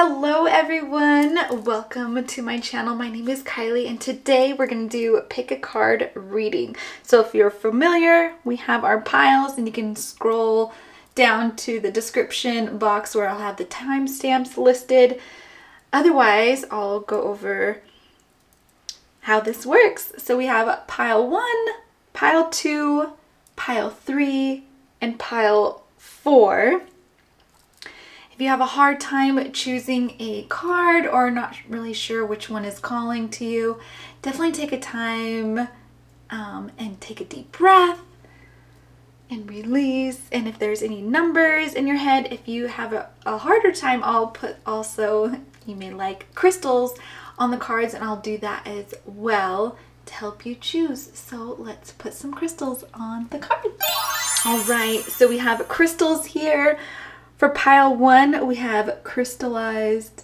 Hello everyone, welcome to my channel. My name is Kylie and today we're going to do a pick a card reading. So if you're familiar, we have our piles and you can scroll down to the description box where I'll have the timestamps listed. Otherwise, I'll go over how this works. So we have pile 1, pile 2, pile 3, and pile 4. If you have a hard time choosing a card or not really sure which one is calling to you, definitely take a time and take a deep breath and release. And if there's any numbers in your head, if you have a harder time, I'll put also, you may like crystals on the cards, and I'll do that as well to help you choose. So let's put some crystals on the card. All right, so we have crystals here. For pile 1, we have crystallized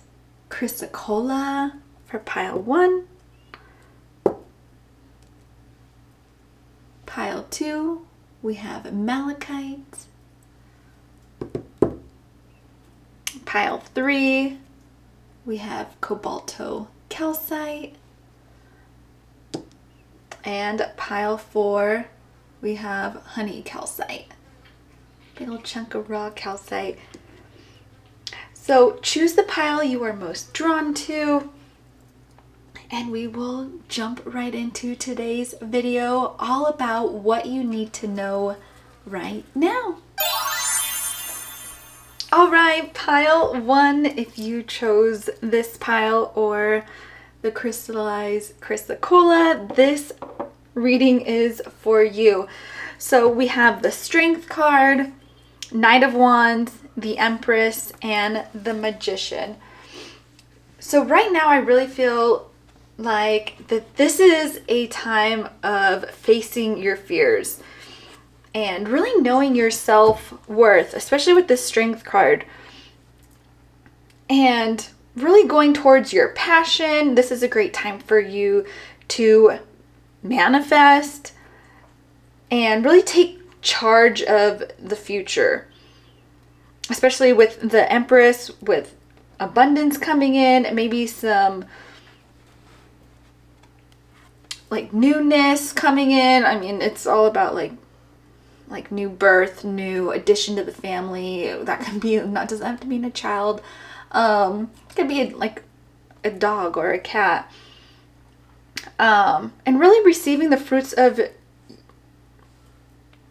chrysocolla for pile 1. Pile 2, we have malachite. Pile 3, we have cobalto calcite. And pile 4, we have honey calcite. Big old chunk of raw calcite. So choose the pile you are most drawn to, and we will jump right into today's video all about what you need to know right now. All right, pile 1, if you chose this pile or the crystallized chrysocolla, this reading is for you. So we have the Strength card, Knight of Wands, the Empress, and the Magician. So right now I really feel like that this is a time of facing your fears and really knowing your self-worth, especially with the Strength card, and really going towards your passion. This is a great time for you to manifest and really take charge of the future, especially with the Empress, with abundance coming in, maybe some like newness coming in. I mean, it's all about like new birth, new addition to the family. That can be, not doesn't have to mean a child. It could be like a dog or a cat. And really receiving the fruits of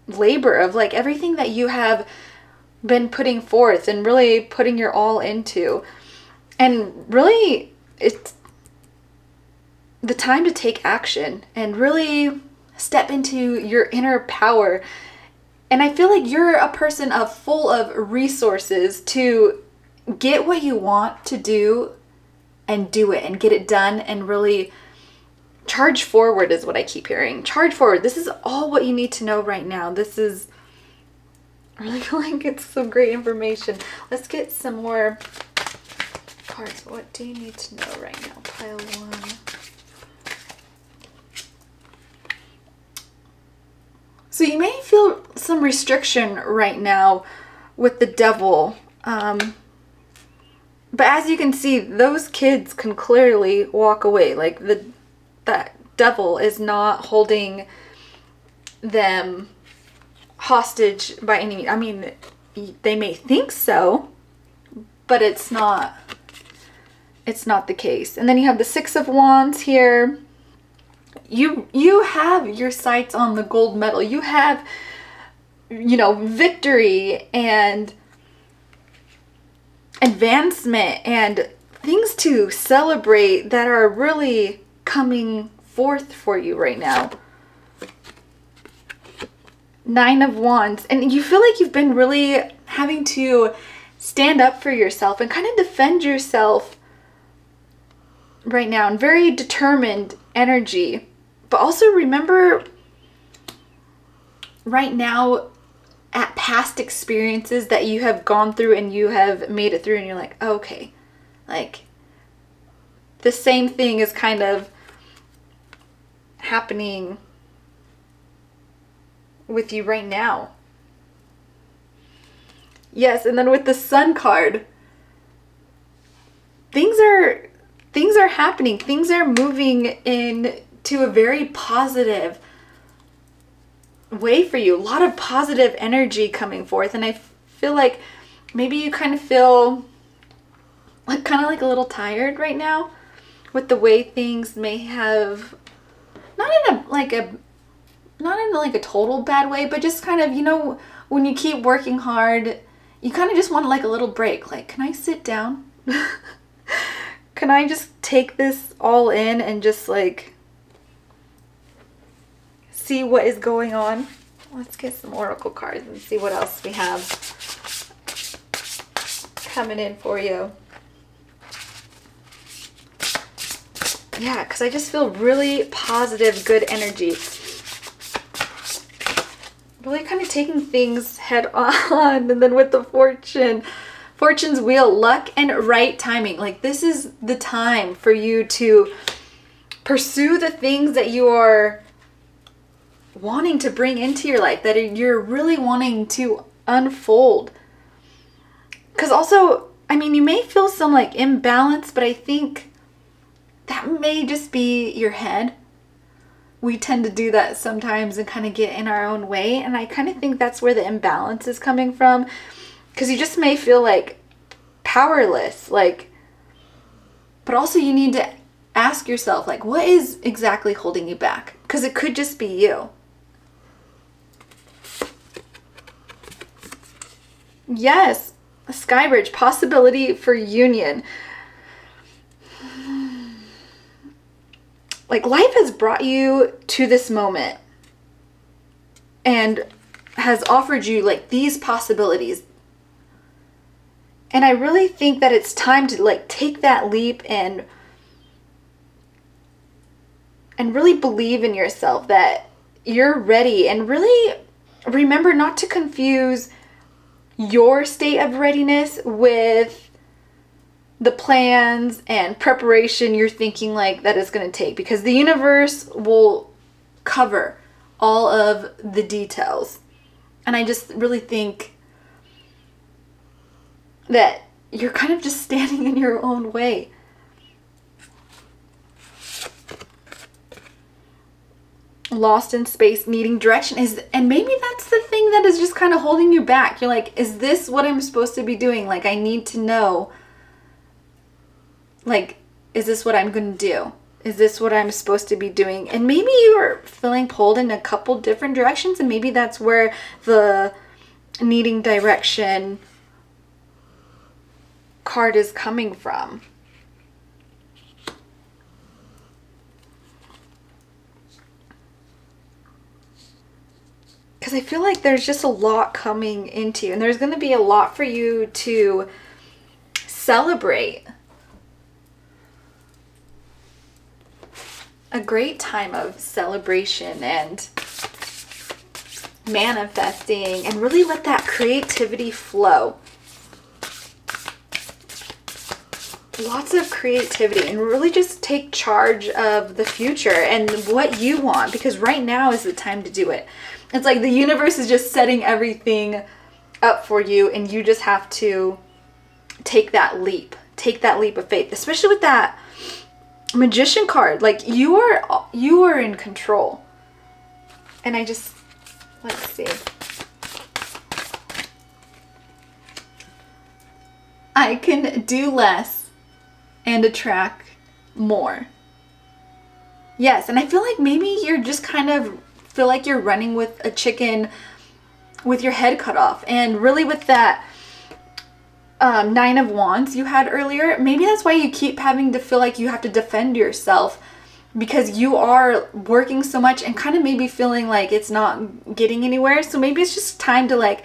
labor, of like everything that you have been putting forth and really putting your all into. And really it's the time to take action and really step into your inner power. And I feel like you're a person full of resources to get what you want to do and do it and get it done and really charge forward is what I keep hearing. Charge forward. This is all what you need to know right now. This is, I really feel like it's some great information. Let's get some more cards. What do you need to know right now? Pile 1. So you may feel some restriction right now with the Devil. But as you can see, those kids can clearly walk away. Like that Devil is not holding them hostage by any means. I mean, they may think so, but it's not the case. And then you have the Six of Wands here. You have your sights on the gold medal. You have, victory and advancement and things to celebrate that are really coming forth for you right now. Nine of Wands. And you feel like you've been really having to stand up for yourself and kind of defend yourself right now, and very determined energy. But also remember right now at past experiences that you have gone through and you have made it through, and you're like, okay, like the same thing is kind of happening with you right now. Yes, and then with the Sun card, things are happening. Things are moving into a very positive way for you. A lot of positive energy coming forth. And I feel like maybe you kind of feel like kind of like a little tired right now with the way things may have, not in a total bad way, but just kind of, you know, when you keep working hard, you kind of just want like a little break. Like, can I sit down? Can I just take this all in and just like see what is going on? Let's get some oracle cards and see what else we have coming in for you. Yeah, because I just feel really positive, good energy. Really kind of taking things head on. And then with the Fortune's wheel, luck and right timing. Like, this is the time for you to pursue the things that you are wanting to bring into your life, that you're really wanting to unfold. Because also, I mean, you may feel some like imbalance, but I think that may just be your head. We tend to do that sometimes and kind of get in our own way. And I kind of think that's where the imbalance is coming from. Because you just may feel like powerless. Like, but also you need to ask yourself, like, what is exactly holding you back? Because it could just be you. Yes, a sky bridge, possibility for union. Like, life has brought you to this moment and has offered you like these possibilities. And I really think that it's time to like take that leap and really believe in yourself that you're ready, and really remember not to confuse your state of readiness with the plans and preparation you're thinking like that is going to take, because the universe will cover all of the details. And I just really think that you're kind of just standing in your own way. Lost in space, needing direction and maybe that's the thing that is just kind of holding you back. You're like, is this what I'm supposed to be doing? Like, I need to know. Like, is this what I'm going to do? Is this what I'm supposed to be doing? And maybe you are feeling pulled in a couple different directions, and maybe that's where the needing direction card is coming from. Because I feel like there's just a lot coming into you, and there's going to be a lot for you to celebrate. A great time of celebration and manifesting, and really let that creativity flow. Lots of creativity, and really just take charge of the future and what you want, because right now is the time to do it. It's like the universe is just setting everything up for you, and you just have to take that leap of faith, especially with that Magician card. Like, you are in control. And I just, let's see. I can do less and attract more. Yes, and I feel like maybe you're just kind of feel like you're running with a chicken with your head cut off. And really with that Nine of Wands you had earlier, maybe that's why you keep having to feel like you have to defend yourself, because you are working so much and kind of maybe feeling like it's not getting anywhere. So maybe it's just time to like,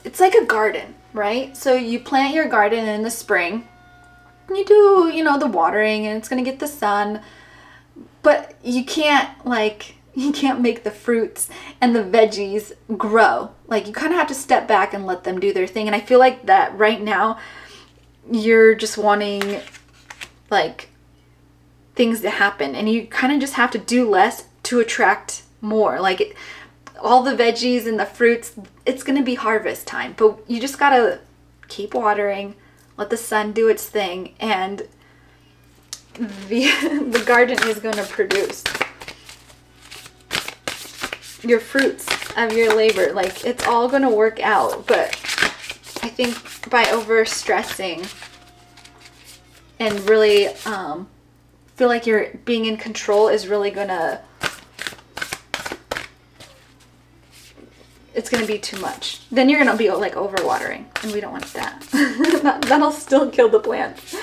it's like a garden, right? So you plant your garden in the spring, and you do, the watering, and it's going to get the sun, but you can't make the fruits and the veggies grow. Like, you kind of have to step back and let them do their thing. And I feel like that right now you're just wanting like things to happen, and you kind of just have to do less to attract more. Like, all the veggies and the fruits, it's going to be harvest time, but you just got to keep watering, let the sun do its thing, and the garden is going to produce your fruits of your labor. Like, it's all going to work out. But I think by over stressing and really feel like you're being in control is really gonna, it's gonna be too much. Then you're gonna be like overwatering, and we don't want that. That'll still kill the plants.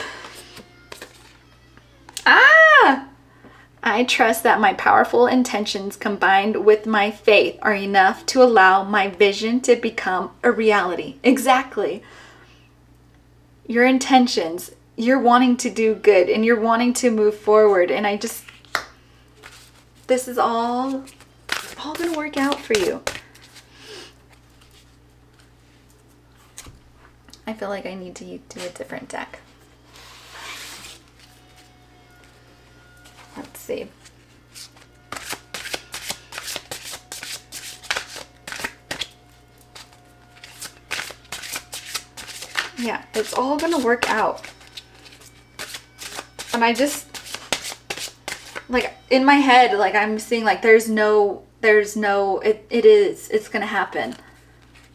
I trust that my powerful intentions combined with my faith are enough to allow my vision to become a reality. Exactly. Your intentions, you're wanting to do good and you're wanting to move forward. And this is all going to work out for you. I feel like I need to do a different deck. Let's see. Yeah, it's all going to work out. And I just, like, in my head, like, I'm seeing, like, it's going to happen.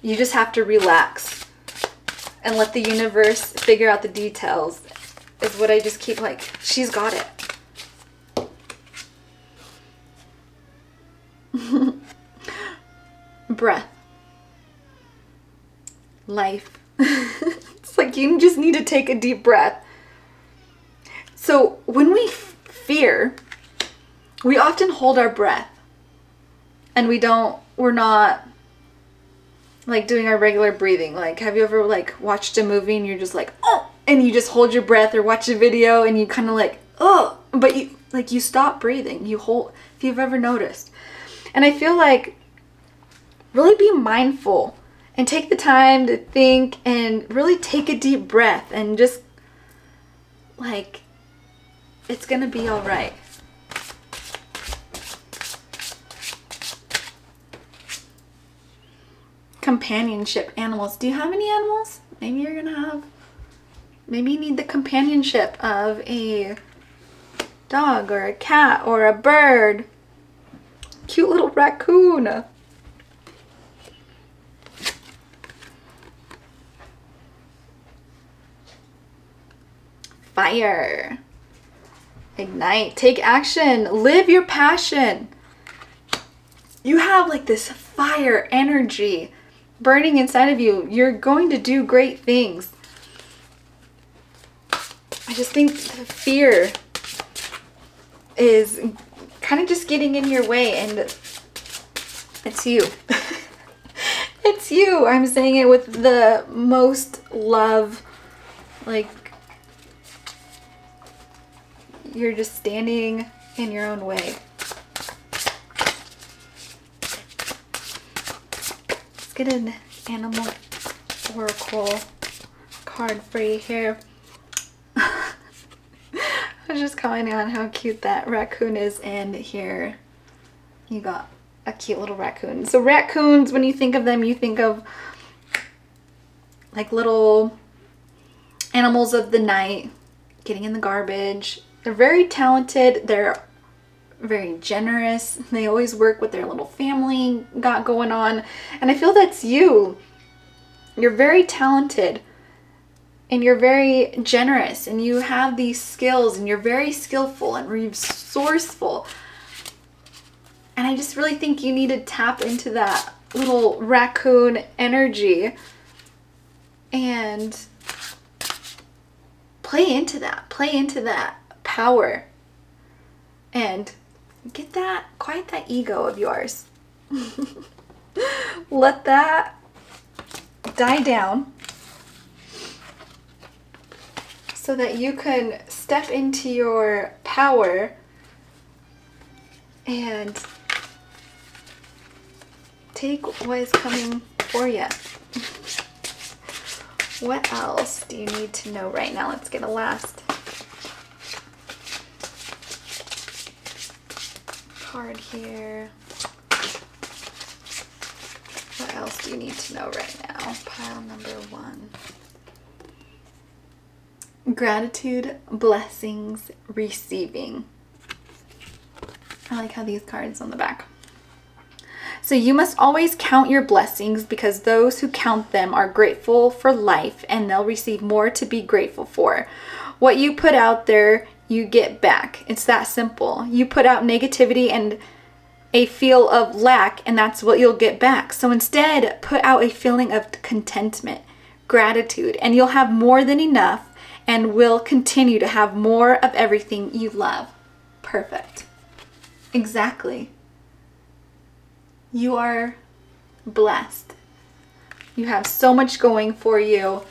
You just have to relax and let the universe figure out the details, is what I just keep, like, she's got it. Breath. Life. It's like you just need to take a deep breath. So when we fear, we often hold our breath and we're not like doing our regular breathing. Like, have you ever like watched a movie and you're just like, oh, and you just hold your breath, or watch a video and you kind of like, oh, but you stop breathing. You hold, if you've ever noticed. And I feel like really be mindful and take the time to think and really take a deep breath and just like, it's gonna be all right. Companionship, animals. Do you have any animals? Maybe you need the companionship of a dog or a cat or a bird. Cute little raccoon. Fire. Ignite. Take action. Live your passion. You have like this fire energy burning inside of you. You're going to do great things. I just think the fear is kind of just getting in your way, and it's you. It's you. I'm saying it with the most love. Like, you're just standing in your own way. Let's get an animal oracle card for you here. I was just commenting on how cute that raccoon is, and here you got a cute little raccoon. So raccoons, when you think of them, you think of like little animals of the night getting in the garbage. They're very talented. They're very generous. They always work with their little family got going on. And I feel that's you. You're very talented and you're very generous and you have these skills and you're very skillful and resourceful. And I just really think you need to tap into that little raccoon energy and play into that power and quiet that ego of yours. Let that die down so that you can step into your power and take what is coming for you. What else do you need to know right now? Let's get a last card here. What else do you need to know right now? Pile number 1. Gratitude, blessings, receiving. I like how these cards on the back. So you must always count your blessings because those who count them are grateful for life and they'll receive more to be grateful for. What you put out there, you get back. It's that simple. You put out negativity and a feel of lack, and that's what you'll get back. So instead, put out a feeling of contentment, gratitude, and you'll have more than enough and will continue to have more of everything you love. Perfect. Exactly. You are blessed. You have so much going for you,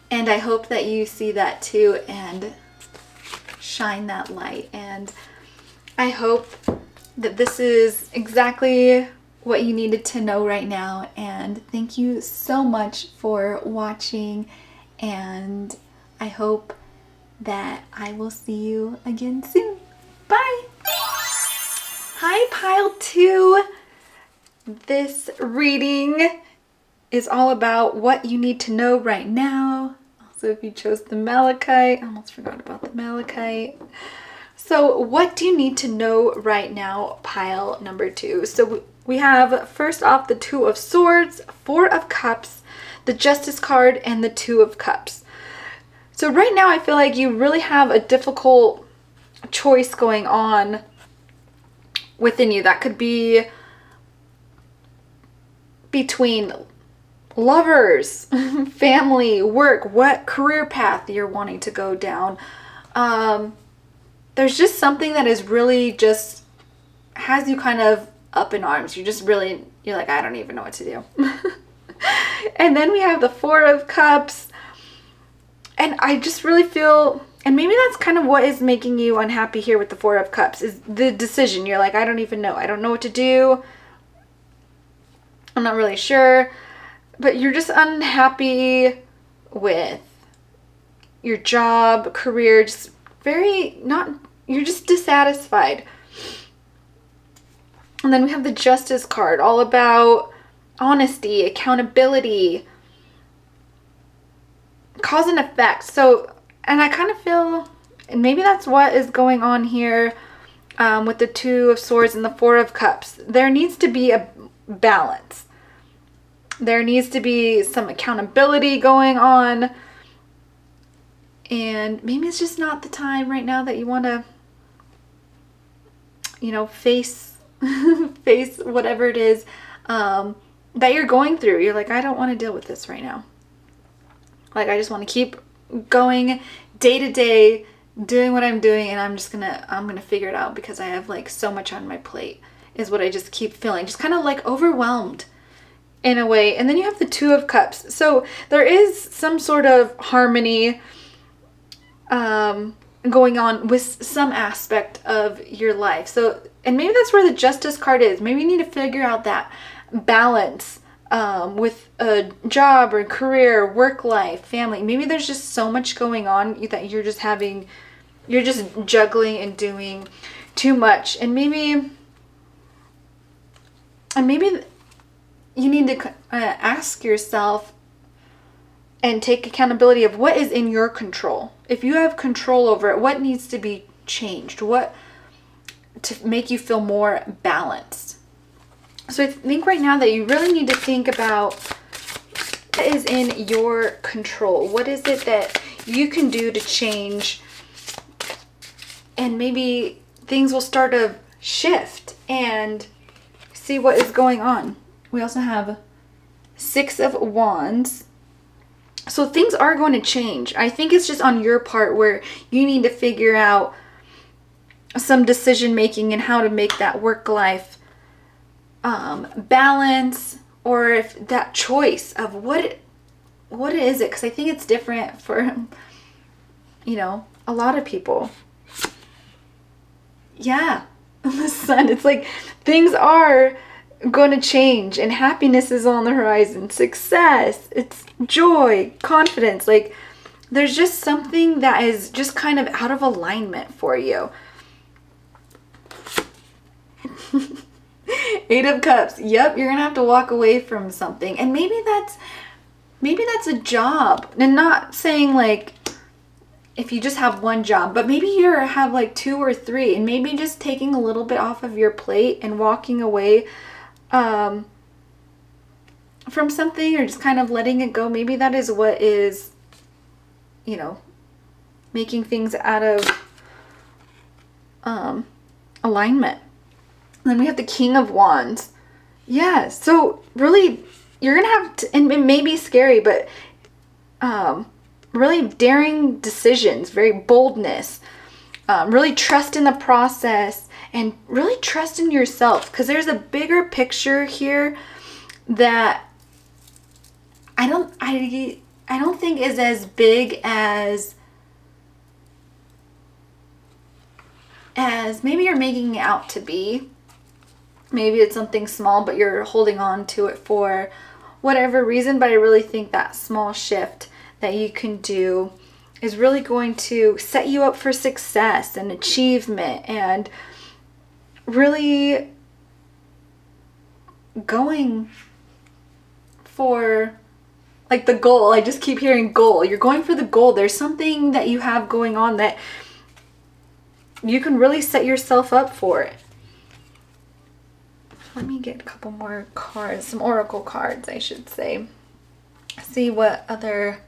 and I hope that you see that too and shine that light. And I hope that this is exactly what you needed to know right now. And thank you so much for watching, and I hope that I will see you again soon. Bye! Hi, Pile 2! This reading is all about what you need to know right now. Also, if you chose the Malachite, I almost forgot about the Malachite. So what do you need to know right now, pile number 2? So we have, first off, the Two of Swords, Four of Cups, the Justice card, and the Two of Cups. So right now I feel like you really have a difficult choice going on within you. That could be between lovers, family, work, what career path you're wanting to go down. There's just something that is really just has you kind of up in arms. You're like, I don't even know what to do. And then we have the Four of Cups. And I just really feel, and maybe that's kind of what is making you unhappy here with the Four of Cups, is the decision. You're like, I don't even know. I don't know what to do. I'm not really sure. But you're just unhappy with your job, career, just you're just dissatisfied. And then we have the Justice card, all about honesty, accountability, cause and effect. So, and I kind of feel, and maybe that's what is going on here with the Two of Swords and the Four of Cups. There needs to be a balance. There needs to be some accountability going on. And maybe it's just not the time right now that you want to, face whatever it is that you're going through. You're like, I don't want to deal with this right now. Like, I just want to keep going day to day, doing what I'm doing, and I'm gonna figure it out because I have like so much on my plate, is what I just keep feeling. Just kind of like overwhelmed in a way. And then you have the Two of Cups. So there is some sort of harmony going on with some aspect of your life. So, and maybe that's where the Justice card is. Maybe you need to figure out that balance with a job or career, work life, family. Maybe there's just so much going on that you're just juggling and doing too much. And maybe you need to ask yourself and take accountability of what is in your control. If you have control over it, what needs to be changed? What to make you feel more balanced? So I think right now that you really need to think about what is in your control. What is it that you can do to change? And maybe things will start to shift and see what is going on. We also have Six of Wands. So things are going to change. I think it's just on your part where you need to figure out some decision making and how to make that work life balance, or if that choice of what is it, because I think it's different for a lot of people. Yeah, the Sun, it's like things are going to change and happiness is on the horizon, success, it's joy, confidence. Like there's just something that is just kind of out of alignment for you. Eight of Cups. Yep, you're gonna have to walk away from something, and maybe that's a job. And not saying like if you just have one job, but maybe you have like 2 or 3, and maybe just taking a little bit off of your plate and walking away from something, or just kind of letting it go. Maybe that is what is, you know, making things out of alignment. And then we have the King of Wands. Yeah, so really you're gonna have to, and it may be scary, but really daring decisions, very boldness, really trust in the process, and really trust in yourself, because there's a bigger picture here that I don't think is as big as maybe you're making it out to be. Maybe it's something small, but you're holding on to it for whatever reason. But I really think that small shift that you can do is really going to set you up for success and achievement, and really going for like the goal. I just keep hearing goal. You're going for the goal. There's something that you have going on that you can really set yourself up for it. Let me get a couple more cards, some oracle cards, I should say. See what other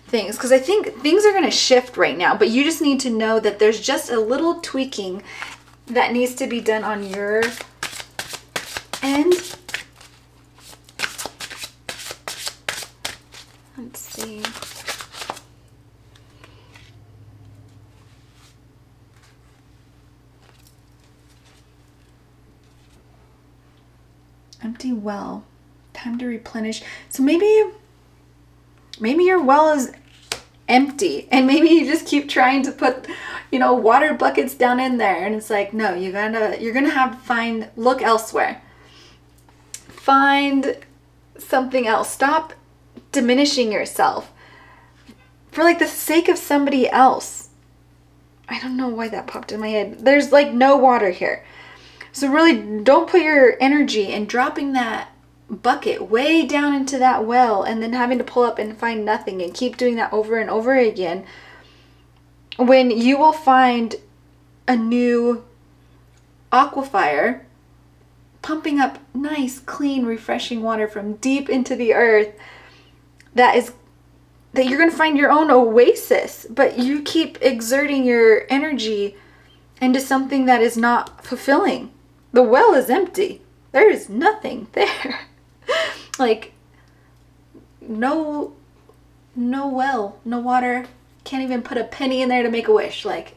things, because I think things are going to shift right now, but you just need to know that there's just a little tweaking that needs to be done on your end. Let's see. Empty well. Time to replenish. So maybe your well is empty, and maybe you just keep trying to put, you know, water buckets down in there, and it's like, no, you're gonna have to look elsewhere. Find something else. Stop diminishing yourself for like the sake of somebody else. I don't know why that popped in my head. There's like no water here. So really don't put your energy in dropping that bucket way down into that well and then having to pull up and find nothing and keep doing that over and over again, when you will find a new aquifer pumping up nice, clean, refreshing water from deep into the earth that you're going to find your own oasis. But you keep exerting your energy into something that is not fulfilling. The well is empty. There is nothing there. Like, no well, no water. Can't even put a penny in there to make a wish. Like,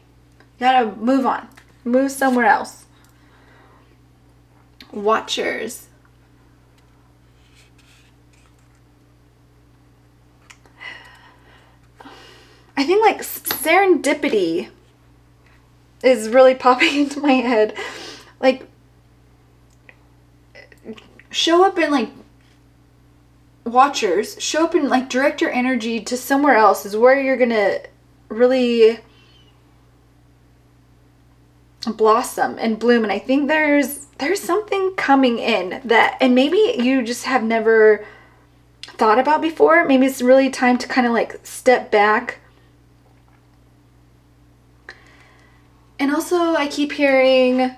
you gotta move on. Move somewhere else. Watchers. I think like serendipity is really popping into my head. Like, show up in like watchers, show up and like direct your energy to somewhere else is where you're gonna really blossom and bloom. And I think there's something coming in that, and maybe you just have never thought about before. Maybe it's really time to kind of like step back. And also I keep hearing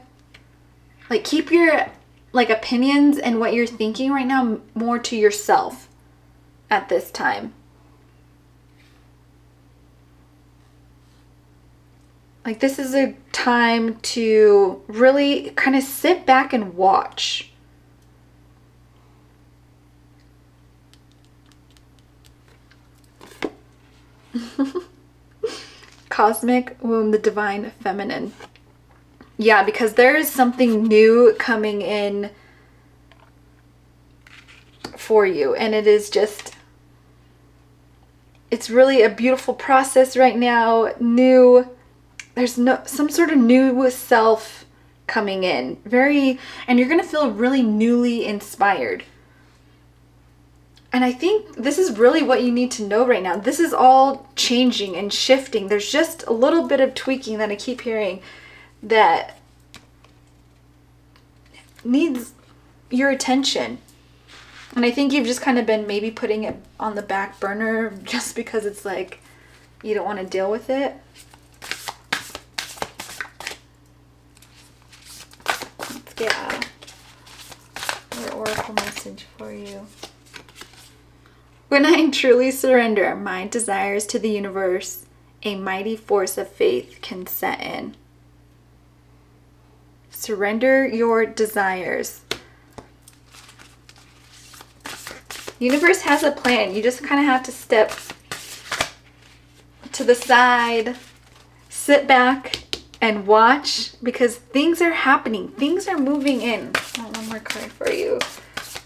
like, keep your like opinions and what you're thinking right now more to yourself at this time. Like, this is a time to really kind of sit back and watch. Cosmic womb, the divine feminine. Yeah, because there is something new coming in for you. And it is just, it's really a beautiful process right now. There's some sort of new self coming in. And you're going to feel really newly inspired. And I think this is really what you need to know right now. This is all changing and shifting. There's just a little bit of tweaking that I keep hearing that needs your attention. And I think you've just kind of been maybe putting it on the back burner just because it's like, you don't want to deal with it. Let's get your oracle message for you. When I truly surrender my desires to the universe, a mighty force of faith can set in. Surrender your desires. Universe has a plan. You just kind of have to step to the side, sit back and watch, because things are happening. Things are moving in. One more card for you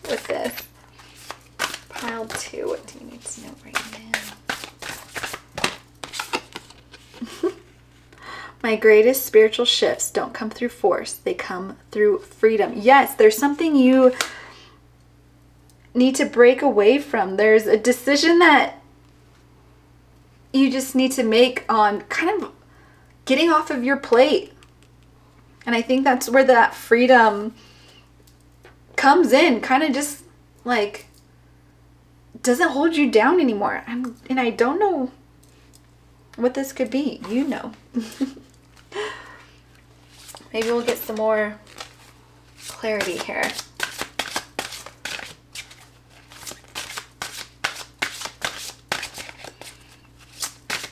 with this. Pile 2. What do you need to know right now? My greatest spiritual shifts don't come through force. They come through freedom. Yes, there's something you need to break away from. There's a decision that you just need to make on kind of getting off of your plate. And I think that's where that freedom comes in. Kind of just like doesn't hold you down anymore. And I don't know what this could be. You know. Maybe we'll get some more clarity here.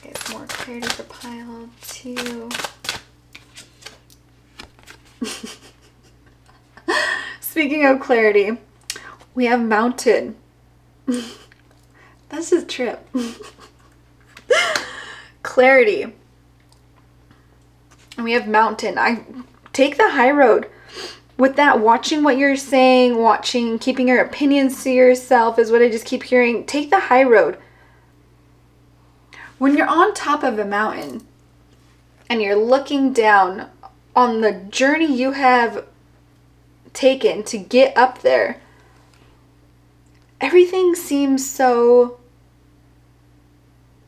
Get some more clarity for pile 2. Speaking of clarity, we have mountain. That's his trip. Clarity. And we have mountain. I take the high road with that. Watching what you're saying, keeping your opinions to yourself is what I just keep hearing. Take the high road. When you're on top of a mountain and you're looking down on the journey you have taken to get up there, everything seems so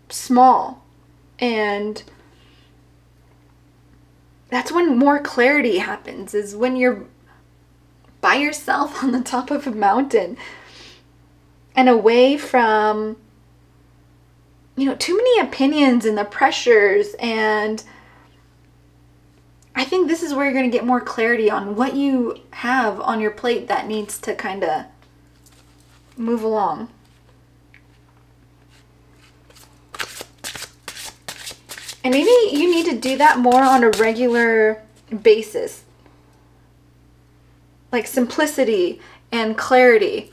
small, and that's when more clarity happens, is when you're by yourself on the top of a mountain and away from, too many opinions and the pressures. And I think this is where you're going to get more clarity on what you have on your plate that needs to kind of move along. And maybe you need to do that more on a regular basis. Like simplicity and clarity.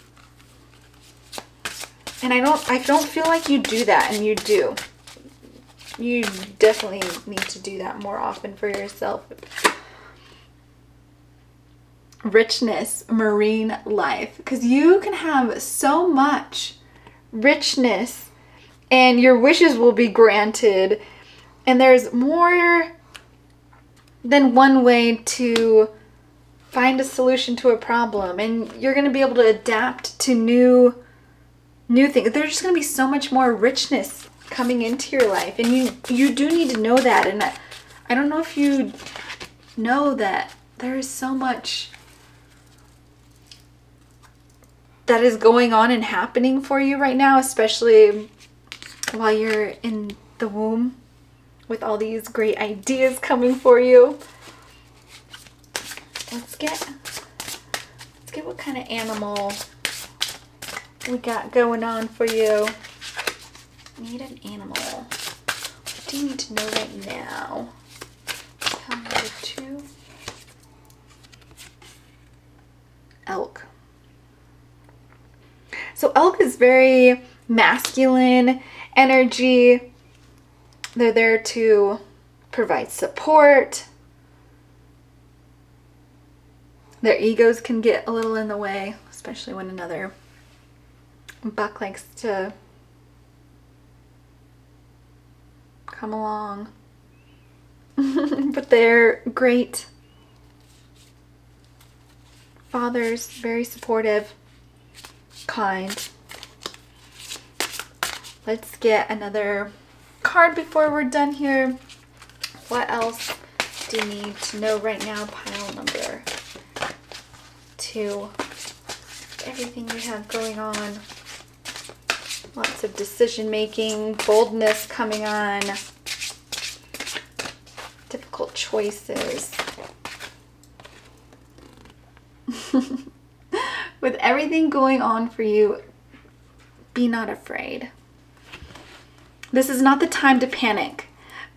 And I don't feel like you do that, and you do. You definitely need to do that more often for yourself. Richness, marine life. Because you can have so much richness and your wishes will be granted. And there's more than one way to find a solution to a problem. And you're going to be able to adapt to new things. There's just going to be so much more richness coming into your life. And you do need to know that. And I don't know if you know that there is so much that is going on and happening for you right now, especially while you're in the womb, with all these great ideas coming for you. Let's get what kind of animal we got going on for you. Need an animal. What do you need to know right now? Tell me the 2. Elk. So elk is very masculine energy. They're there to provide support. Their egos can get a little in the way, especially when another buck likes to come along. But they're great fathers, very supportive, kind. Let's get another card before we're done here. What else do you need to know right now? Pile number 2. Everything you have going on. Lots of decision making, boldness coming on, difficult choices. With everything going on for you, be not afraid. This is not the time to panic,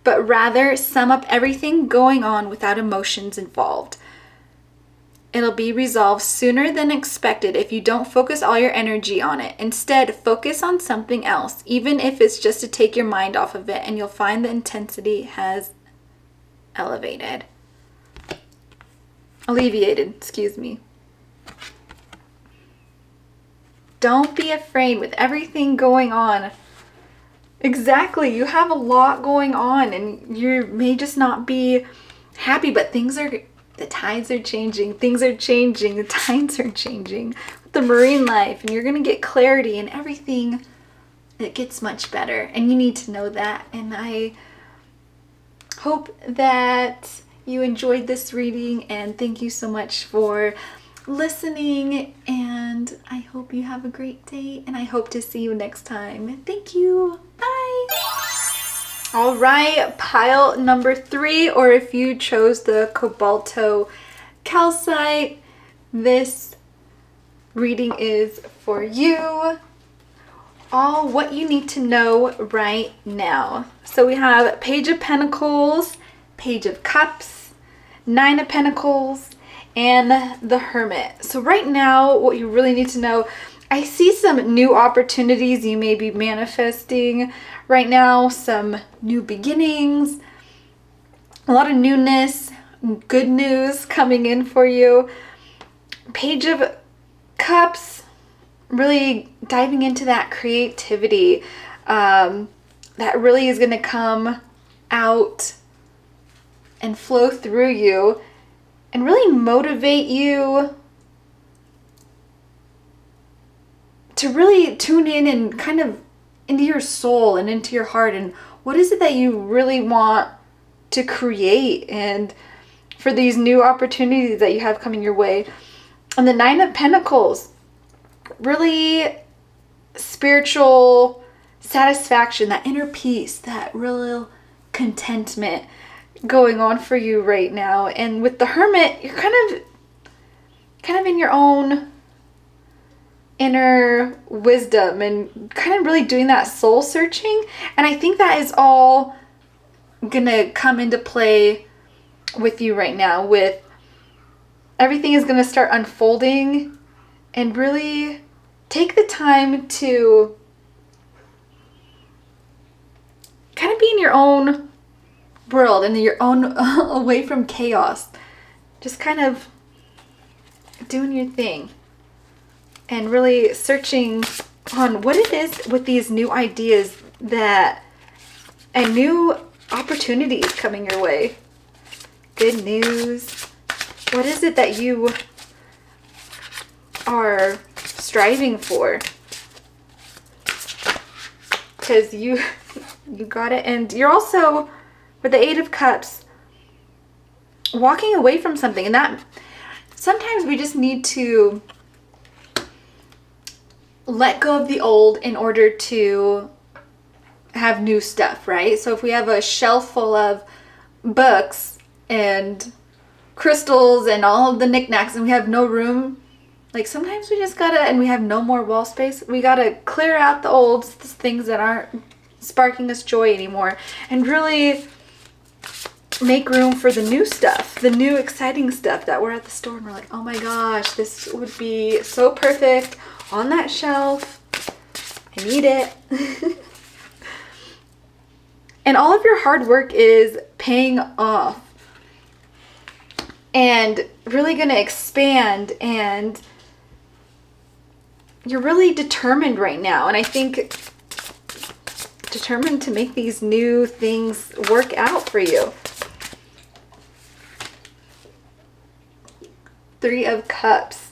but rather sum up everything going on without emotions involved. It'll be resolved sooner than expected if you don't focus all your energy on it. Instead, focus on something else, even if it's just to take your mind off of it, and you'll find the intensity has alleviated, excuse me. Don't be afraid with everything going on. Exactly, you have a lot going on and you may just not be happy, but the tides are changing, things are changing, the tides are changing with the marine life, and you're going to get clarity and everything. It gets much better, and you need to know that. And I hope that you enjoyed this reading, and thank you so much for listening, and I hope you have a great day, and I hope to see you next time. Thank you. Bye. All right, pile number 3, or if you chose the Cobalto Calcite, this reading is for you. All what you need to know right now. So we have Page of Pentacles, Page of Cups, 9 of Pentacles, and the Hermit. So right now, what you really need to know, I see some new opportunities you may be manifesting right now, some new beginnings, a lot of newness, good news coming in for you. Page of Cups, really diving into that creativity that really is going to come out and flow through you and really motivate you to really tune in and kind of into your soul and into your heart, and what is it that you really want to create, and for these new opportunities that you have coming your way. And the 9 of Pentacles, really spiritual satisfaction, that inner peace, that real contentment going on for you right now. And with the Hermit, you're kind of in your own inner wisdom and kind of really doing that soul searching. And I think that is all gonna come into play with you right now. With everything is gonna start unfolding, and really take the time to kind of be in your own world and your own away from chaos, just kind of doing your thing and really searching on what it is with these new ideas and new opportunities coming your way. Good news. What is it that you are striving for? Because you got it. And you're also, with the 8 of Cups, walking away from something. And that sometimes we just need to let go of the old in order to have new stuff, right? So if we have a shelf full of books and crystals and all of the knickknacks and we have no room, like sometimes we just gotta, and we have no more wall space, we gotta clear out the old things that aren't sparking us joy anymore and really make room for the new stuff, the new exciting stuff that we're at the store and we're like, oh my gosh, this would be so perfect on that shelf. I need it. And all of your hard work is paying off and really going to expand, and you're really determined right now. And I think determined to make these new things work out for you. 3 of Cups.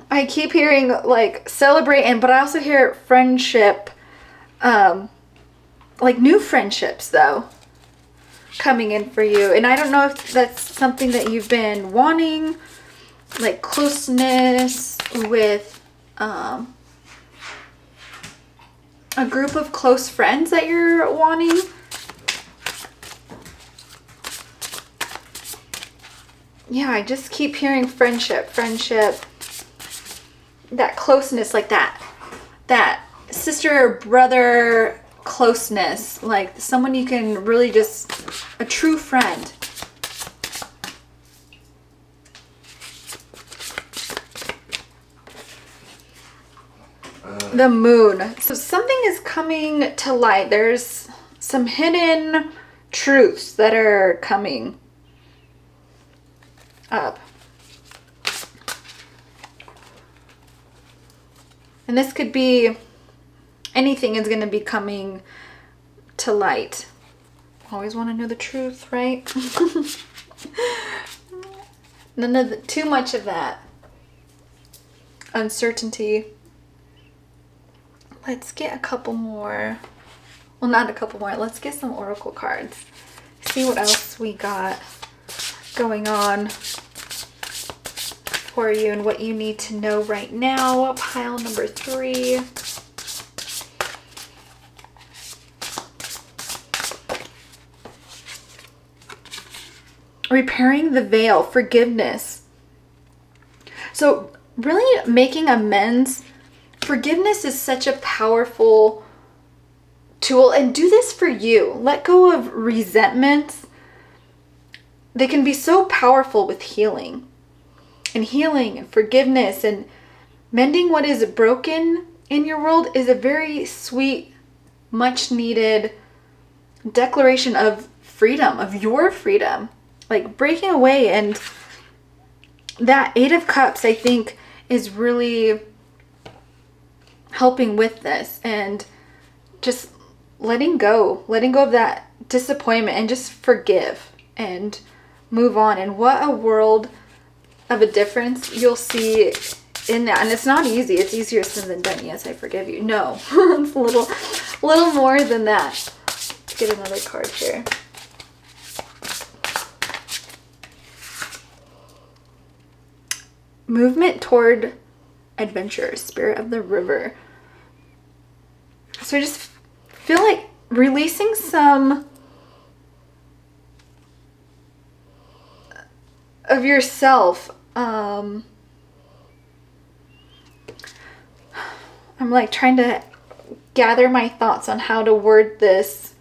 I keep hearing like celebrate, but I also hear friendship, like new friendships though. coming in for you. And I don't know if that's something that you've been wanting, like closeness with a group of close friends that you're wanting. Yeah, I just keep hearing friendship, that closeness, like that sister or brother closeness, like someone you can really just, a true friend. The moon. So something is coming to light. There's some hidden truths that are coming up. And this could be, anything is going to be coming to light. Always want to know the truth, right? Too much of that uncertainty. Let's get a couple more. Well, not a couple more. Let's get some oracle cards. See what else we got going on for you and what you need to know right now. Pile number 3. Repairing the veil, forgiveness. So really making amends. Forgiveness is such a powerful tool, and do this for you. Let go of resentments. They can be so powerful with healing and forgiveness, and mending what is broken in your world is a very sweet, much needed declaration of freedom, of your freedom, like breaking away. And that 8 of Cups, I think, is really helping with this, and just letting go of that disappointment and just forgive and move on. And what a world of a difference you'll see in that. And it's not easy. It's easier said than done. Yes, I forgive you. No, it's a little more than that. Let's get another card here. Movement toward adventure, spirit of the river. So I just feel like releasing some of yourself. I'm like trying to gather my thoughts on how to word this.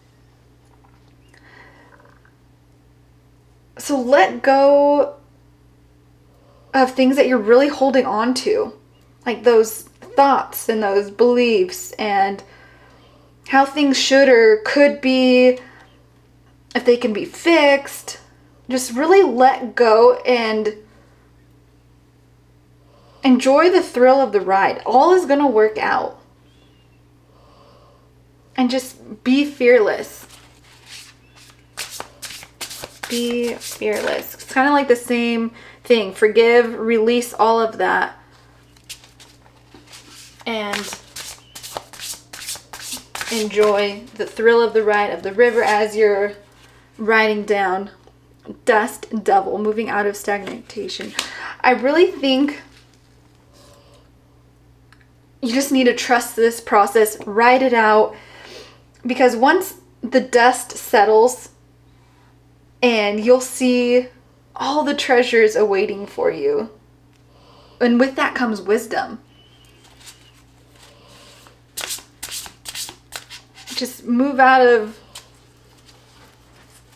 So let go of things that you're really holding on to, like those thoughts and those beliefs and how things should or could be, if they can be fixed. Just really let go and enjoy the thrill of the ride. All is going to work out. And just be fearless. Be fearless. It's kind of like the same thing. Forgive, release all of that. And enjoy the thrill of the ride of the river as you're riding down. Dust and Devil, moving out of stagnation. I really think you just need to trust this process, ride it out, because once the dust settles, and you'll see all the treasures awaiting for you. And with that comes wisdom. Just move out of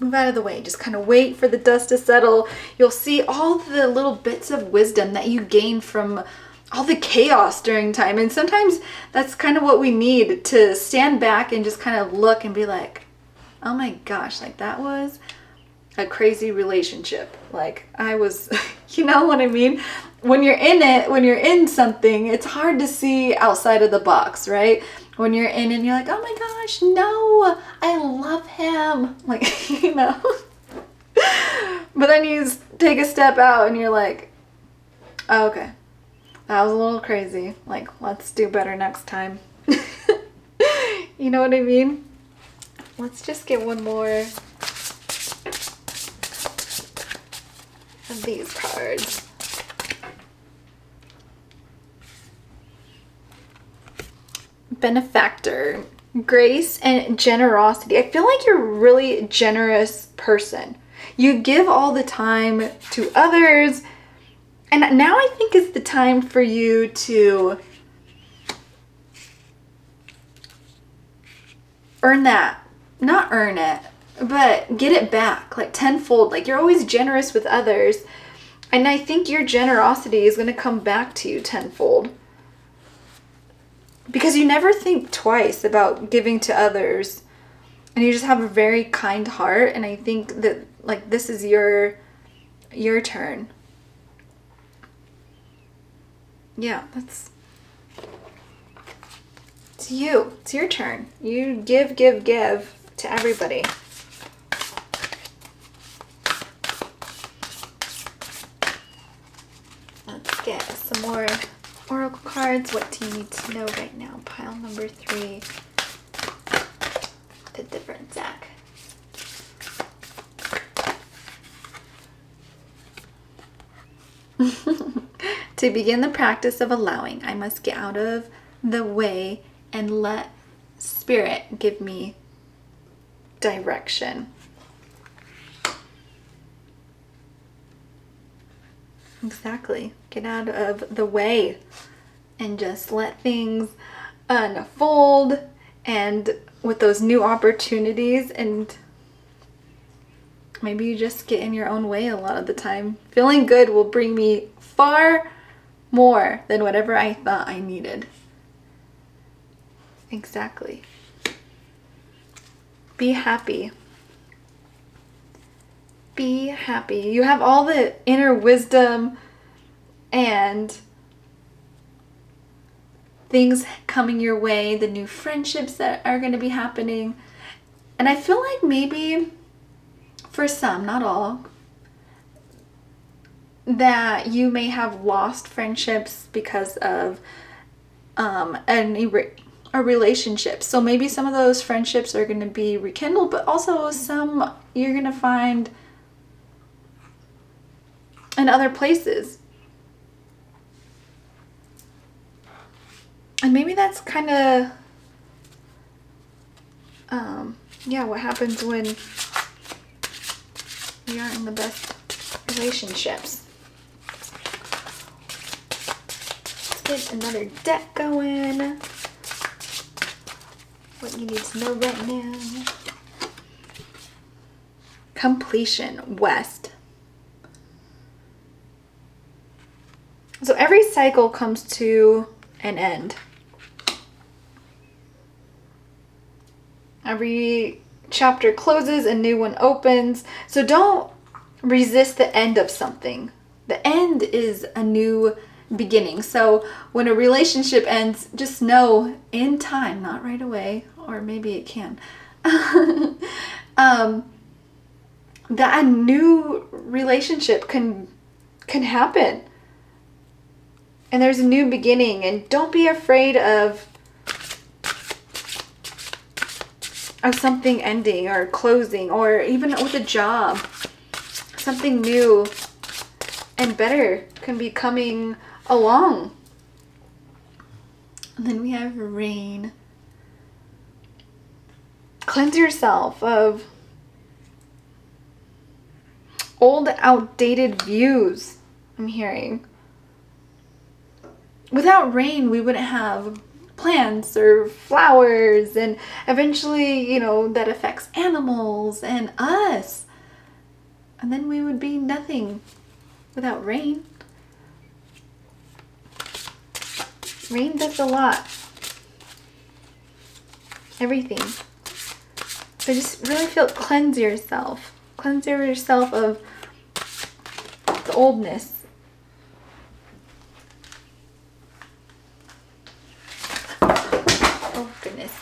the way. Just kind of wait for the dust to settle. You'll see all the little bits of wisdom that you gain from all the chaos during time. And sometimes that's kind of what we need, to stand back and just kind of look and be like, oh my gosh, like that was a crazy relationship. Like I was, you know what I mean? When you're in it, when you're in something, it's hard to see outside of the box, right? When you're in and you're like, oh my gosh, no, I love him. Like, you know. But then you take a step out and you're like, oh, okay, that was a little crazy. Like, let's do better next time. You know what I mean? Let's just get one more of these cards. Benefactor, grace and generosity. I feel like you're a really generous person. You give all the time to others. And now I think is the time for you to earn that. Not earn it, but get it back, like tenfold. Like, you're always generous with others. And I think your generosity is going to come back to you tenfold. Because you never think twice about giving to others. And you just have a very kind heart. And I think that, like, this is your turn. Yeah, it's you. It's your turn. You give to everybody. Let's get some more oracle cards. What do you need to know right now? Pile number 3. The different deck. To begin the practice of allowing, I must get out of the way and let Spirit give me direction. Exactly. Get out of the way and just let things unfold, and with those new opportunities, and maybe you just get in your own way a lot of the time. Feeling good will bring me far more than whatever I thought I needed. Exactly. Be happy. Be happy. You have all the inner wisdom and things coming your way, the new friendships that are going to be happening. And I feel like maybe for some, not all, that you may have lost friendships because of a relationship. So maybe some of those friendships are going to be rekindled, but also some you're going to find in other places. And maybe that's kind of, yeah, what happens when we aren't in the best relationships. Let's get another deck going. What you need to know right now. Completion, West. So every cycle comes to an end. Every chapter closes, a new one opens. So don't resist the end of something. The end is a new beginning. So when a relationship ends, just know in time, not right away, or maybe it can, that a new relationship can happen. And there's a new beginning, and don't be afraid of something ending or closing, or even with a job. Something new and better can be coming along. And then we have rain. Cleanse yourself of old, outdated views, I'm hearing. Without rain, we wouldn't have plants or flowers, and eventually, that affects animals and us. And then we would be nothing without rain. Rain does a lot. Everything. So just really cleanse yourself. Cleanse yourself of the oldness. Oh, goodness.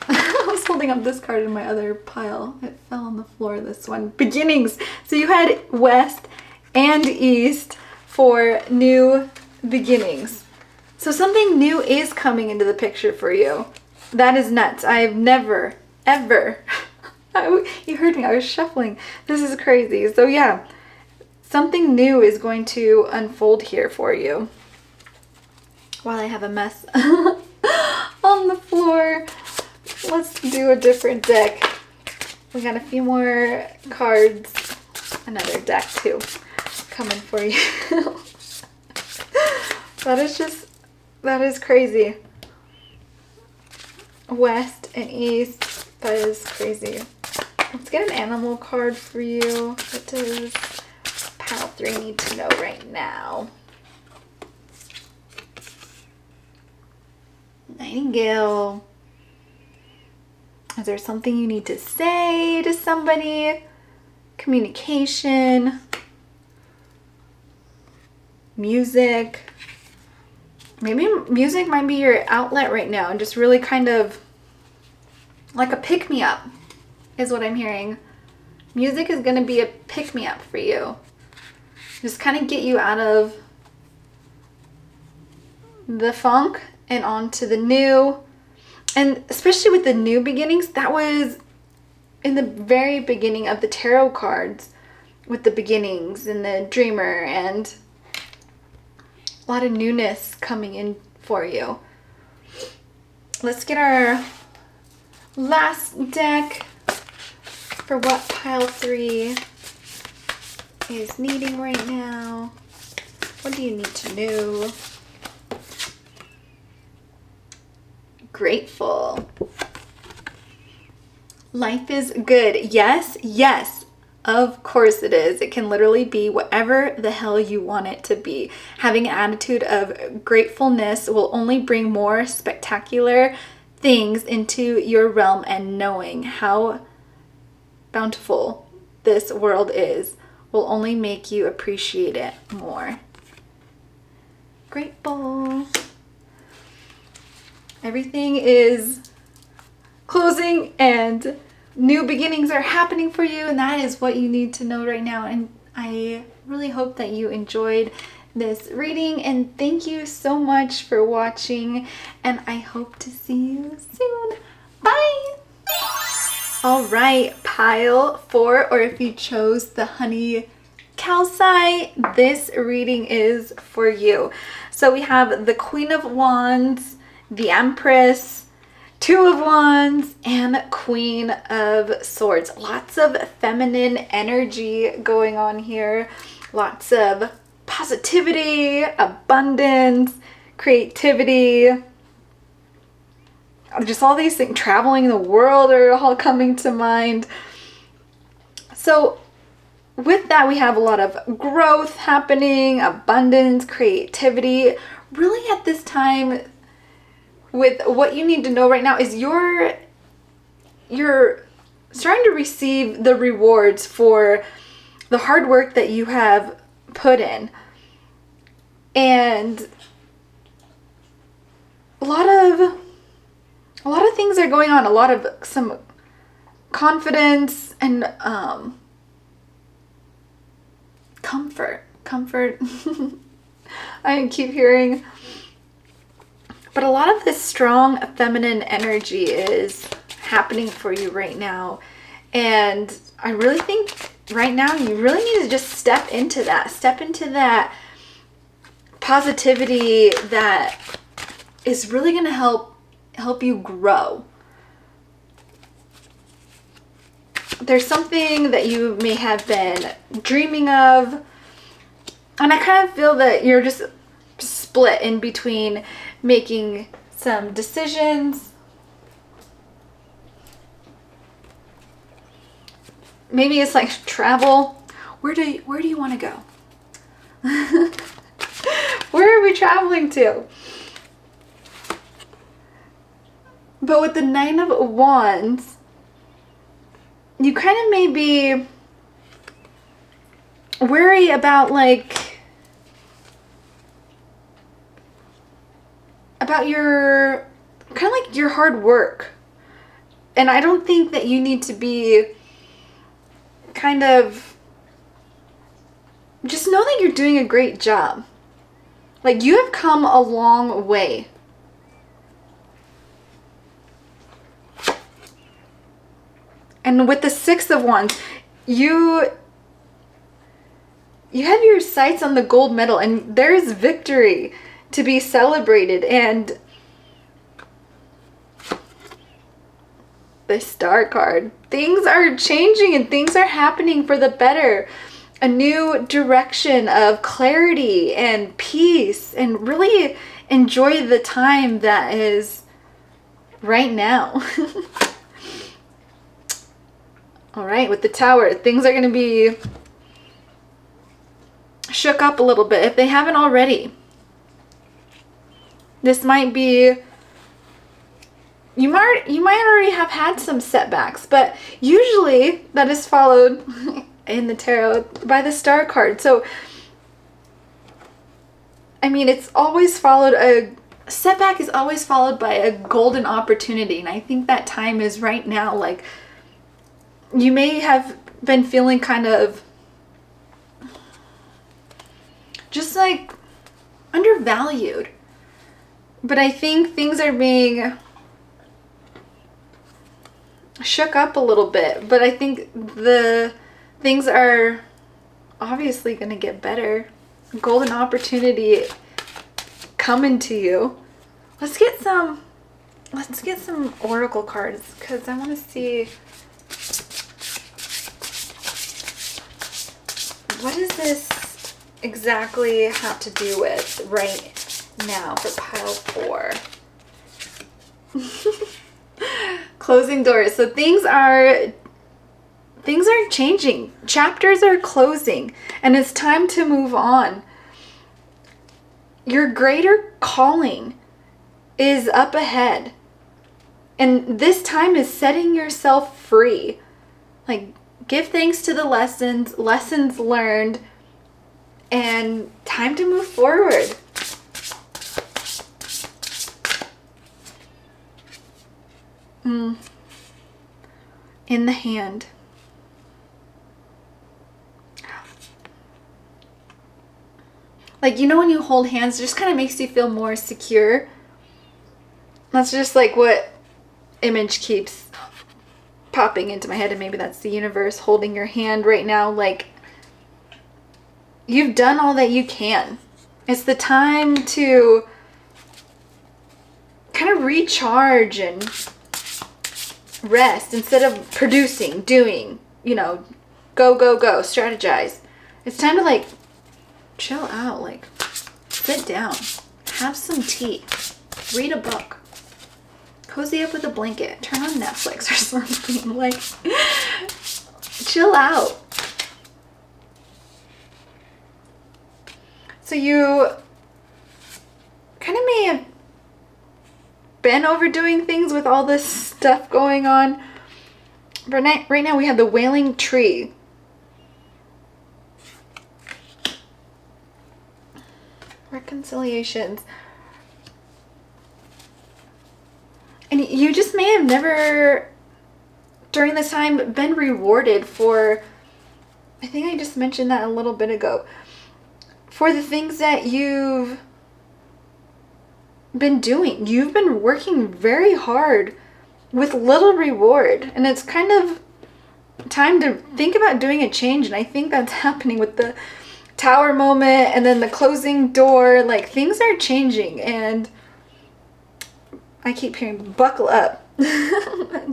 I was holding up this card in my other pile. It fell on the floor, this one. Beginnings. So you had West and East for new beginnings. So something new is coming into the picture for you. That is nuts. I have never, ever, you heard me, I was shuffling. This is crazy. So yeah, something new is going to unfold here for you. While I have a mess on the floor, let's do a different deck. We got a few more cards, another deck too, coming for you. That is crazy. West and East, that is crazy. Let's get an animal card for you. What does pile 3 need to know right now? Nightingale. Is there something you need to say to somebody? Communication. Music. Maybe music might be your outlet right now and just really kind of like a pick-me-up is what I'm hearing. Music is going to be a pick-me-up for you. Just kind of get you out of the funk and onto the new. And especially with the new beginnings, that was in the very beginning of the tarot cards with the beginnings and the dreamer and a lot of newness coming in for you. Let's get our last deck for what pile 3 is needing right now. What do you need to know? Grateful. Life is good. Yes, yes. Of course it is. It can literally be whatever the hell you want it to be. Having an attitude of gratefulness will only bring more spectacular things into your realm, and knowing how bountiful this world is will only make you appreciate it more. Grateful. Everything is closing and new beginnings are happening for you, and that is what you need to know right now. And I really hope that you enjoyed this reading, and thank you so much for watching, and I hope to see you soon. Bye! All right, pile 4, or if you chose the honey calcite, this reading is for you. So we have the Queen of Wands, the Empress, Two of Wands, and Queen of Swords. Lots of feminine energy going on here. Lots of positivity, abundance, creativity. Just all these things, traveling the world are all coming to mind. So with that, we have a lot of growth happening, abundance, creativity. Really at this time, with what you need to know right now is you're starting to receive the rewards for the hard work that you have put in. And a lot of things are going on, a lot of some confidence and comfort. I keep hearing. But a lot of this strong feminine energy is happening for you right now. And I really think right now you really need to just step into that. Step into that positivity that is really going to help you grow. There's something that you may have been dreaming of. And I kind of feel that you're just split in between making some decisions. Maybe it's like travel. Where do you want to go? Where are we traveling to? But with the Nine of Wands, you kind of may be worried about your kind of like your hard work. And I don't think that you need to be kind of, just know that you're doing a great job. Like, you have come a long way. And with the Six of Wands, you you have your sights on the gold medal, and there's victory to be celebrated. And the Star card, things are changing and things are happening for the better. A new direction of clarity and peace, and really enjoy the time that is right now. All right, with the Tower, things are going to be shook up a little bit if they haven't already. This might be, you might already have had some setbacks, but usually that is followed in the tarot by the Star card. So I mean, it's always followed, a setback is always followed by a golden opportunity, and I think that time is right now. Like, you may have been feeling kind of just like undervalued, but I think things are being shook up a little bit. But I think the things are obviously going to get better. Golden opportunity coming to you. Let's get some oracle cards, because I want to see, what does this exactly have to do with right now for pile 4? Closing doors. So things are changing. Chapters are closing, and it's time to move on. Your greater calling is up ahead, and this time is setting yourself free. Like, give thanks to the lessons learned, and time to move forward. In the hand. Like, you know, when you hold hands, it just kind of makes you feel more secure. That's just like what image keeps popping into my head, and maybe that's the universe holding your hand right now. Like, you've done all that you can. It's the time to kind of recharge and rest instead of producing, doing, you know, go, strategize. It's time to, like, chill out, like, sit down, have some tea, read a book, cozy up with a blanket, turn on Netflix or something. Like, chill out. So you kind of may have been overdoing things with all this stuff going on. Right now we have the Wailing Tree. Reconciliations. And you just may have never, during this time, been rewarded for, I think I just mentioned that a little bit ago, for the things that you've been doing. You've been working very hard with little reward, and it's kind of time to think about doing a change. And I think that's happening with the Tower moment and then the closing door. Like, things are changing, and I keep hearing buckle up.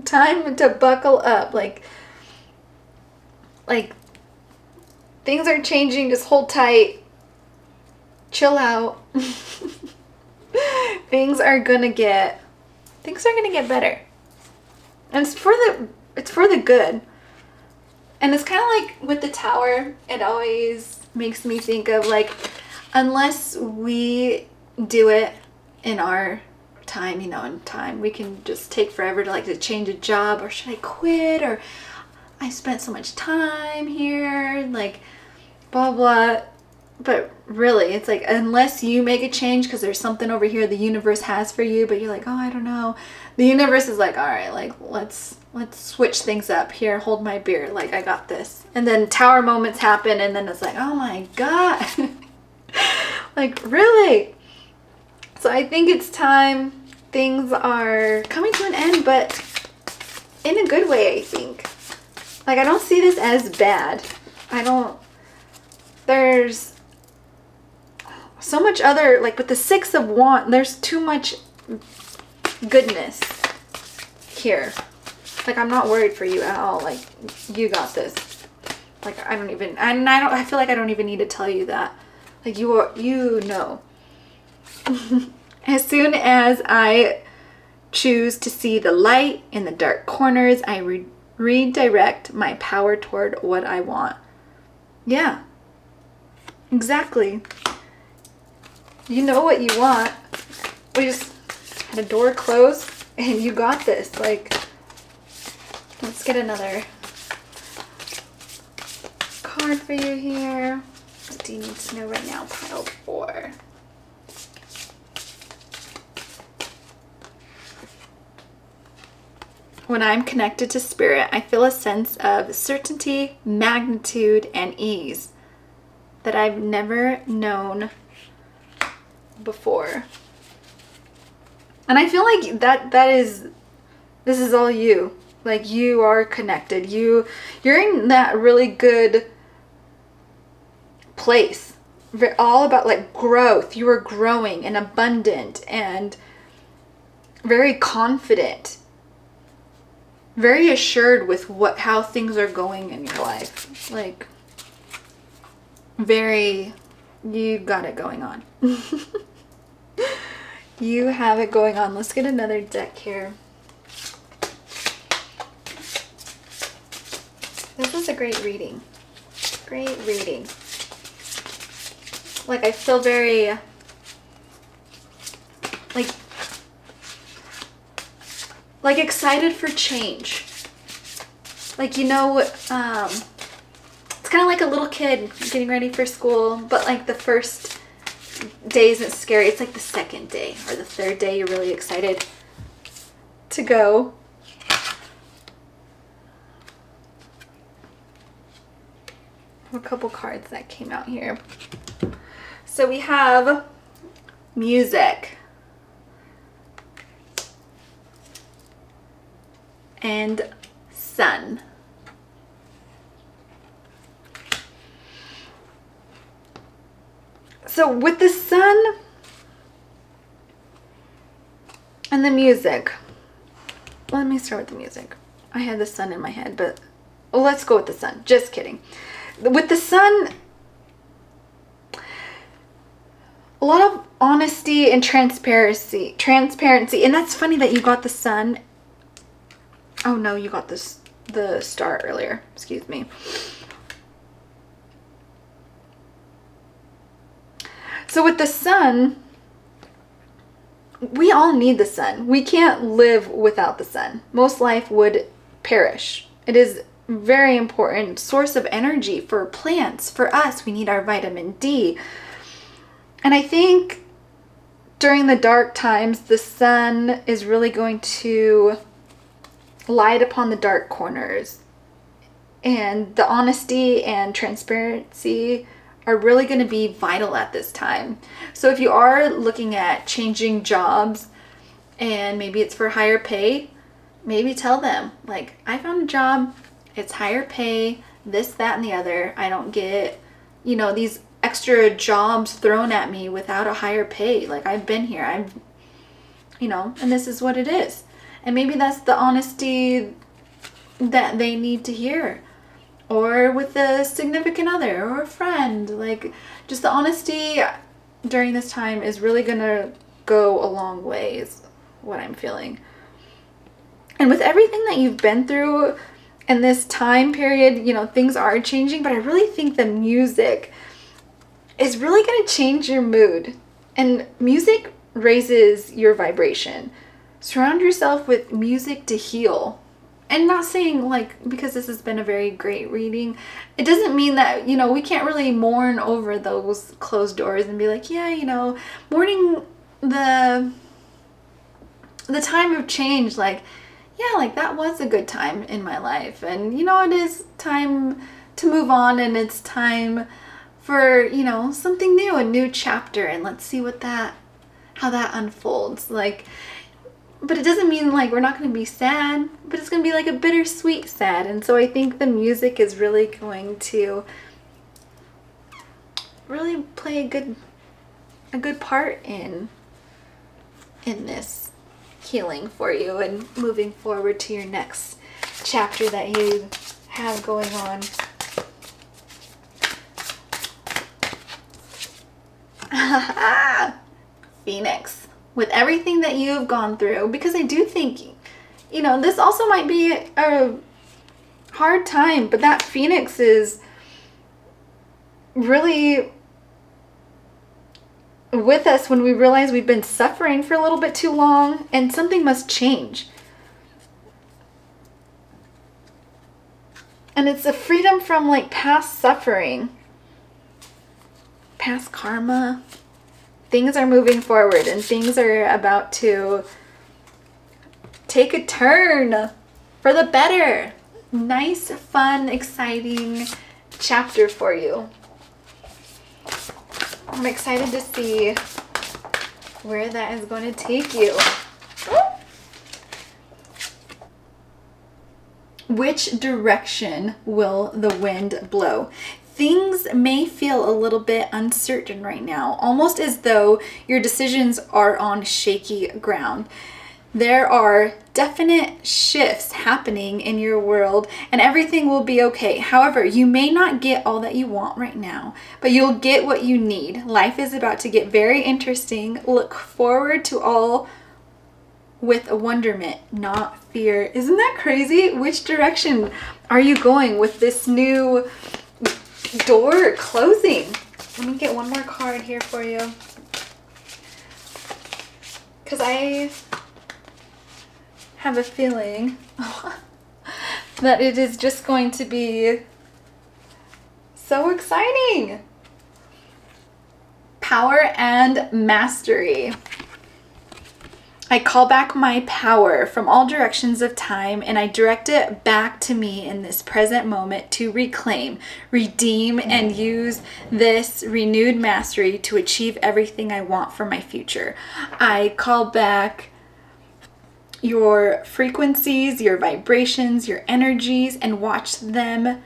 Time to buckle up. Like things are changing. Just hold tight, chill out. Things are gonna get better, and it's for the good. And it's kind of like with the Tower, it always makes me think of, like, unless we do it in our time, you know, in time, we can just take forever to, like, to change a job, or should I quit, or I spent so much time here, like, blah blah. But really, it's like, unless you make a change because there's something over here the universe has for you, but you're like, oh, I don't know. The universe is like, all right, like, let's switch things up. Here, hold my beer. Like, I got this. And then Tower moments happen, and then it's like, oh my God. Like, really? So I think it's time. Things are coming to an end, but in a good way, I think. Like, I don't see this as bad. I don't there's so much other, like with the Six of Wands, there's too much goodness here. Like, I'm not worried for you at all. Like, you got this. Like, I feel like I don't even need to tell you that. Like, you know. As soon as I choose to see the light in the dark corners, I redirect my power toward what I want. Yeah. Exactly. You know what you want. We just had a door closed and you got this. Like, let's get another card for you here. What do you need to know right now, pile 4? When I'm connected to spirit, I feel a sense of certainty, magnitude, and ease that I've never known before. And I feel like this is all you. Like, you are connected. You're in that really good place. All about like growth. You are growing and abundant and very confident. Very assured with how things are going in your life. Like, you got it going on. You have it going on. Let's get another deck here. This was a great reading. Great reading. Like, I feel very, like excited for change. Like, you know, it's kind of like a little kid getting ready for school, but like the first day isn't scary. It's like the second day or the third day you're really excited to go. A couple cards that came out here. So we have music and sun. So with the sun and the music, let me start with the music. I had the sun in my head, but let's go with the sun. Just kidding. With the sun, a lot of honesty and transparency. And that's funny that you got the sun. Oh no, you got the star earlier. Excuse me. So with the sun, we all need the sun. We can't live without the sun. Most life would perish. It is very important source of energy for plants. For us, we need our vitamin D. And I think during the dark times, the sun is really going to light upon the dark corners. And the honesty and transparency are really going to be vital at this time. So if you are looking at changing jobs and maybe it's for higher pay, maybe tell them, like, I found a job, it's higher pay, this, that, and the other. I don't get, you know, these extra jobs thrown at me without a higher pay. Like, I've been here, you know, and this is what it is. And maybe that's the honesty that they need to hear. Or with a significant other or a friend. Like, just the honesty during this time is really gonna go a long way, is what I'm feeling. And with everything that you've been through in this time period, you know, things are changing, but I really think the music is really gonna change your mood. And music raises your vibration. Surround yourself with music to heal. And not saying, like, because this has been a very great reading, it doesn't mean that, you know, we can't really mourn over those closed doors and be like, yeah, you know, mourning the time of change, like, yeah, like, that was a good time in my life. And, you know, it is time to move on, and it's time for, you know, something new, a new chapter, and let's see how that unfolds. Like, but it doesn't mean like we're not going to be sad, but it's going to be like a bittersweet sad. And so I think the music is really going to really play a good part in this healing for you and moving forward to your next chapter that you have going on. Phoenix, with everything that you've gone through, because I do think, you know, this also might be a hard time, but that Phoenix is really with us when we realize we've been suffering for a little bit too long and something must change. And it's a freedom from like past suffering, past karma. Things are moving forward and things are about to take a turn for the better. Nice, fun, exciting chapter for you. I'm excited to see where that is going to take you. Which direction will the wind blow? Things may feel a little bit uncertain right now, almost as though your decisions are on shaky ground. There are definite shifts happening in your world and everything will be okay. However, you may not get all that you want right now, but you'll get what you need. Life is about to get very interesting. Look forward to all with wonderment, not fear. Isn't that crazy? Which direction are you going with this new door closing? Let me get one more card here for you, because I have a feeling that it is just going to be so exciting. Power and mastery. I call back my power from all directions of time and I direct it back to me in this present moment to reclaim, redeem, and use this renewed mastery to achieve everything I want for my future. I call back your frequencies, your vibrations, your energies, and watch them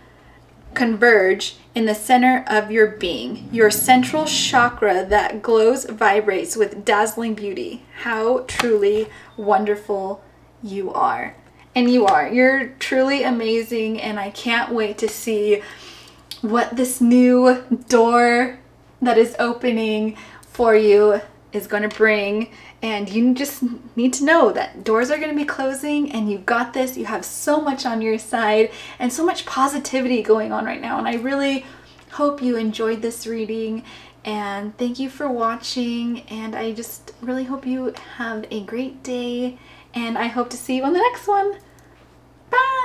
converge in the center of your being, your central chakra that glows, vibrates with dazzling beauty. How truly wonderful you are. And you are. You're truly amazing, and I can't wait to see what this new door that is opening for you is going to bring. And you just need to know that doors are going to be closing and you've got this. You have so much on your side and so much positivity going on right now. And I really hope you enjoyed this reading, and thank you for watching. And I just really hope you have a great day, and I hope to see you on the next one. Bye!